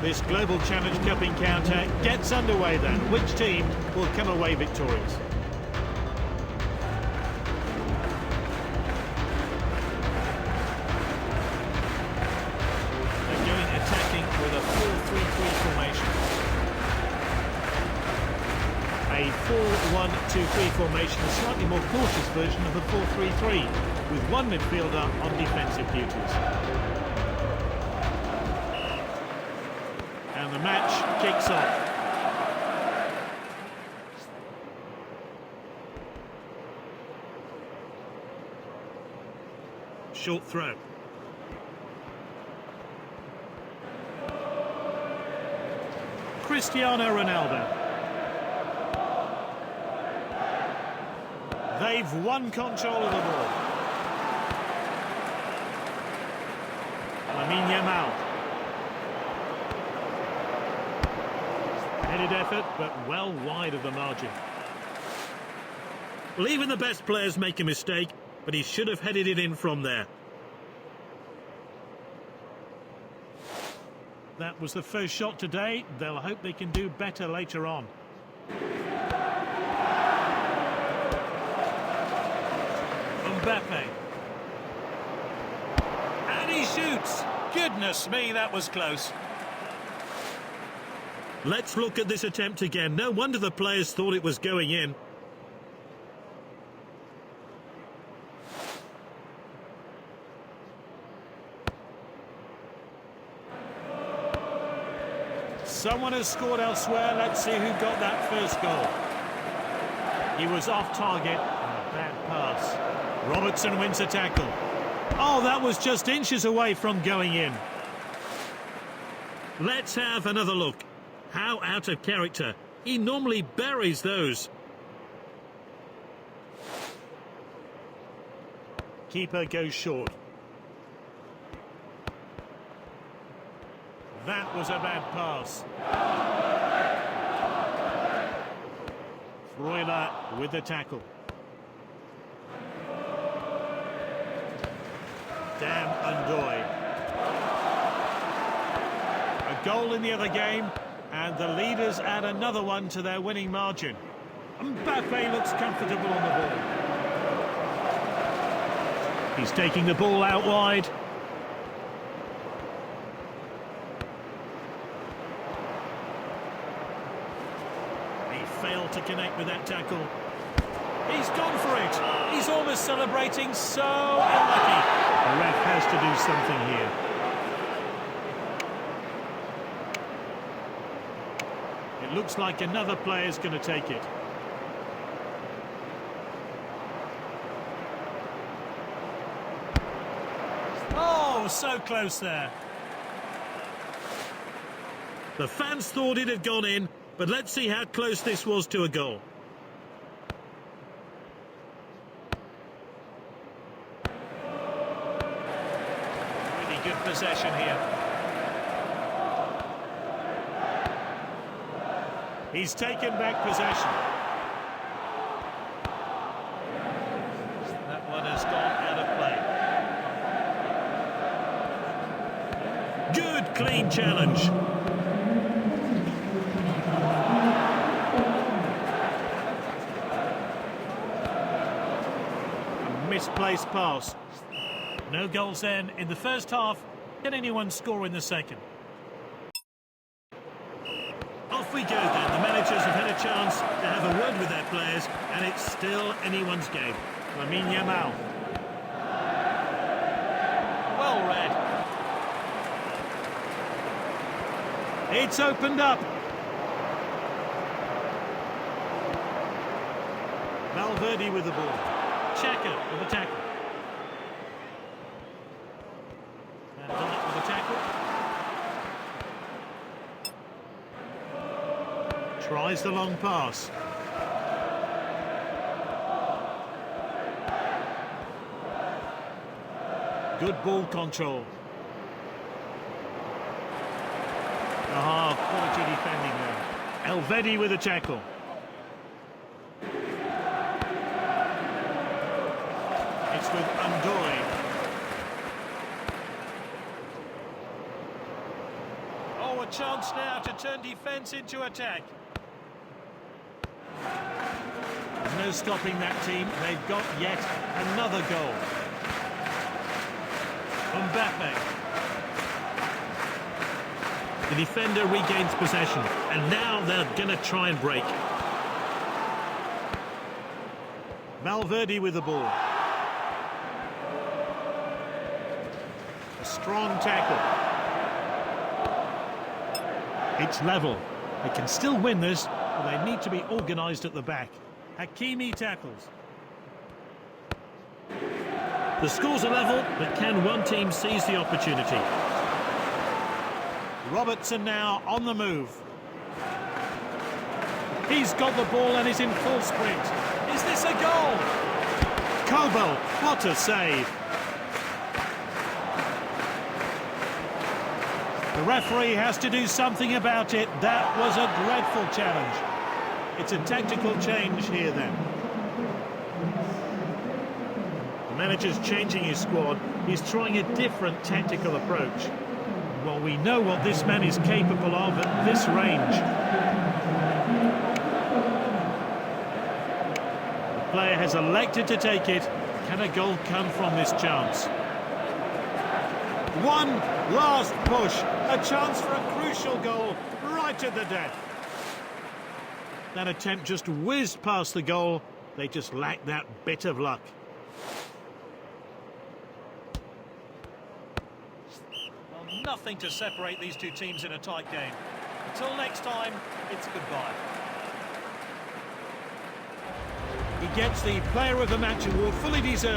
This Global Challenge Cup encounter gets underway then. Which team will come away victorious? They're going attacking with a 4-3-3 formation. A 4-1-2-3 formation, a slightly more cautious version of the 4-3-3, with one midfielder on defensive duties. And the match kicks off. Short throw. Cristiano Ronaldo. They've won control of the ball. Lamine Yamal. Headed effort, but well wide of the margin. Well, even the best players make a mistake, but he should have headed it in from there. That was the first shot today. They'll hope they can do better later on. Mbappe. And he shoots. Goodness me, that was close. Let's look at this attempt again. No wonder the players thought it was going in. Someone has scored elsewhere. Let's see who got that first goal. He was off target. And a bad pass. Robertson wins a tackle. Oh, that was just inches away from going in. Let's have another look. How out of character. He normally buries those. Keeper goes short. That was a bad pass. Freuler with the tackle. Dan Undoy. A goal in the other game, and the leaders add another one to their winning margin. Mbappe looks comfortable on the ball. He's taking the ball out wide. He failed to connect with that tackle. He's gone for it. He's almost celebrating, so unlucky. The ref has to do something here. It looks like another player's going to take it. Oh, so close there. The fans thought it had gone in, but let's see how close this was to a goal. Really good possession here. He's taken back possession. That one has gone out of play. Good, clean challenge. A misplaced pass. No goals then in the first half. Can anyone score in the second? Off we go then. The managers have had a chance to have a word with their players, and it's still anyone's game. Lamine Yamal. Well read. It's opened up. Valverde with the ball. Checker with the tackle. And Donnett with the tackle. Tries the long pass. Good ball control. Quality defending there. Elvedi with a tackle. It's with Undoy. Oh, a a chance now to turn defence into attack. There's no stopping that team. They've got yet another goal. Mbappe. The defender regains possession, and now they're going to try and break. Valverde with the ball. A strong tackle. It's level. They can still win this, but they need to be organised at the back. Hakimi tackles. The scores are level, but can one team seize the opportunity? Robertson now on the move. He's got the ball and is in full sprint. Is this a goal? Kobel, what a save. The referee has to do something about it. That was a dreadful challenge. It's a tactical change here then. The manager's changing his squad. He's trying a different tactical approach. Well, we know what this man is capable of at this range. The player has elected to take it. Can a goal come from this chance? One last push. A chance for a crucial goal right at the death. That attempt just whizzed past the goal. They just lacked that bit of luck. Well, nothing to separate these two teams in a tight game. Until next time, it's goodbye. He gets the Player of the Match award, fully deserved.